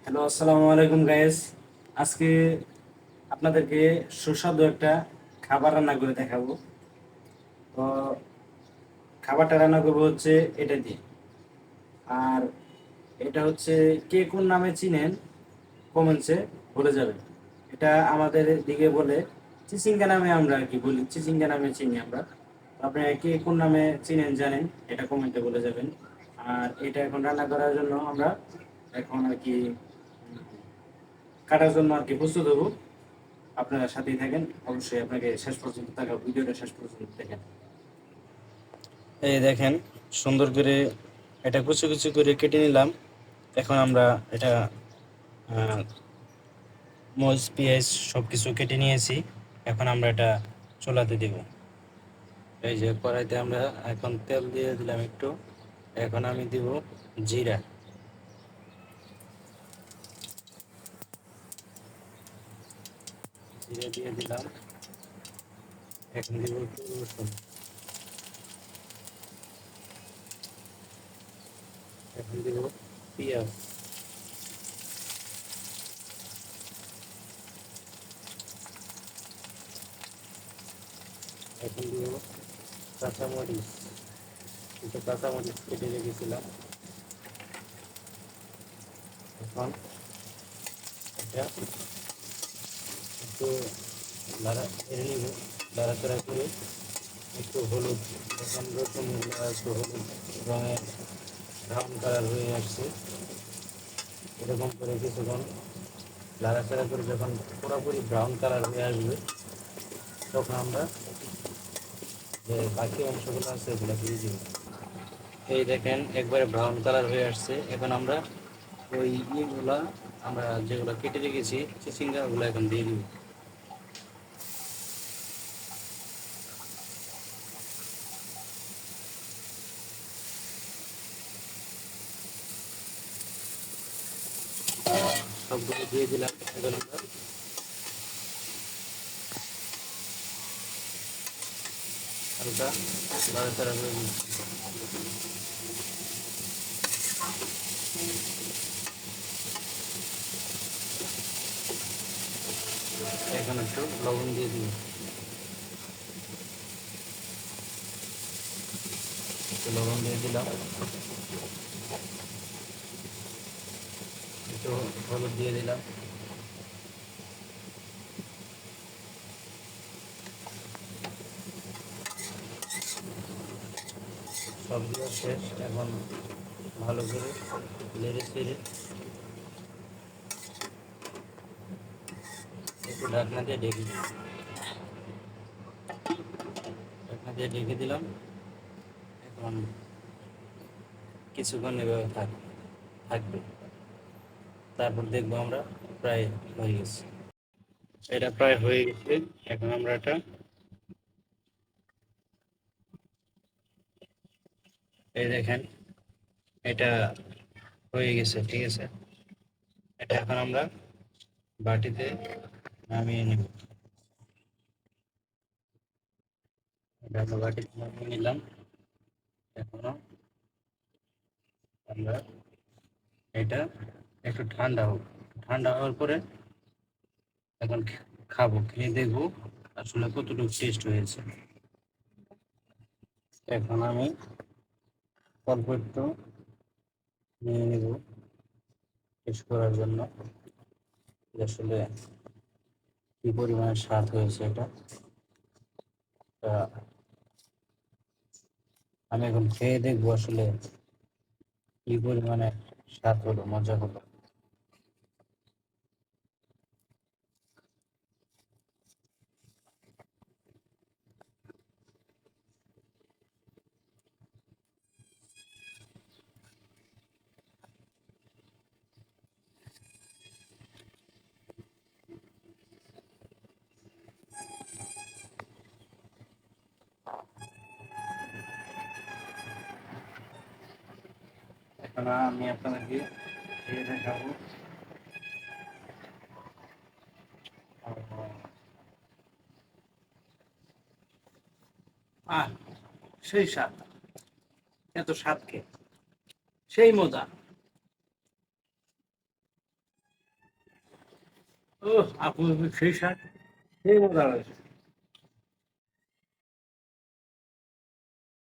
Hello, আসসালামু আলাইকুম guys. আজকে আপনাদেরকে সুস্বাদু একটা খাবার রান্না করে দেখাবো। তো খাবারটা রান্না করবো হচ্ছে এটা দিয়ে। আর এটা হচ্ছে কে কোন নামে চিনেন কমেন্টসে বলে যাবেন। এটা আমাদের দিকে বলে চিচিঙ্গা নামে, আমরা আর কি বলি, চিচিঙ্গা নামে চিনি আমরা। তো আপনারা কে কোন নামে চিনেন জানেন, এটা কমেন্টে বলে যাবেন। আর এটা এখন রান্না করার জন্য আমরা এখন আর কি কাটার জন্য আর কি প্রস্তুত হবো। আপনারা সাথেই থাকেন, অবশ্যই আপনাকে শেষ পর্যন্ত থাকা ভিডিওটা শেষ পর্যন্ত দেখেন। এই দেখেন, সুন্দর করে এটা কুচি কুচি করে কেটে নিলাম। এখন আমরা এটা আহ, মরিচ পেঁয়াজ সব কিছু কেটে নিয়েছি। এখন আমরা এটা চুলাতে দিব। এই যে কড়াইতে আমরা এখন তেল দিয়ে দিলাম একটু। এখন আমি দিব জিরা। জিরা দিয়ে দিলাম। এখন দিব একটু রসুন। এখন দিব পেঁয়াজ। এখন দিব কাঁচামরিচ। কিছু কাঁচামরিচ কেটে রেখেছিলাম। এখন এটা একটু নেড়ে নিব, নাড়াচাড়া করে একটু হলুদ। এখন রসুনগুলো একটু হলুদ রঙের ব্রাউন কালার হয়ে আসছে। এরকম করে কিছুক্ষণ নাড়াচাড়া করে যখন পুরোপুরি ব্রাউন কালার হয়ে আসবে, তখন আমরা যে বাকি অংশগুলো আছে এগুলো দিয়ে দিব। এই দেখেন, একবারে ব্রাউন কালার হয়ে আসছে। এখন আমরা ওই ইয়েগুলা, আমরা যেগুলো কেটে রেখেছি চিচিঙ্গাগুলো এখন দিয়ে দিব। সবগুলো দিয়ে দিলাম। এখন আমরা হালকা নাড়াচাড়া করে দিচ্ছি। এখন একটু লবণ দিয়ে দিই। একটু লবণ দিয়ে দিলাম। একটু হলুদ দিয়ে দিলাম। সব দেওয়া শেষ। এখন ভালো করে নেড়ে চেড়ে একটু ঢাকনা দিয়ে ঢেকে দিই। ঢাকনা দিয়ে ঢেকে দিলাম। এখন কিছুক্ষণ এভাবে থাকবে। তারপর দেখবো আমরা প্রায় হয়ে গেছে। এটা প্রায় হয়ে গেছে। এখন আমরা এটা, এই দেখেন, এটা হয়ে গেছে, ঠিক আছে। এটা এখন আমরা বাটিতে নামিয়ে নিব। এটা আমরা বাটিতে নামিয়ে নিলাম। এখনো আমরা এটা একটু ঠান্ডা হোক। ঠান্ডা হওয়ার পরে এখন খাবো, খেয়ে দেখবো আসলে কতটুকু টেস্ট হয়েছে। এখন আমি অল্প একটু নিয়ে নিব টেস্ট করার জন্য যে আসলে কি পরিমাণে স্বাদ হয়েছে এটা। তা আমি এখন খেয়ে দেখবো আসলে কি পরিমাণে স্বাদ হলো, মজা হলো। এখন আমি আপনাদেরকে খেয়ে দেখাবো। আহ, সেই স্বাদ, এত স্বাদ কে, সেই মজা। ও আপু, সেই স্বাদ, সেই মজা হয়েছে।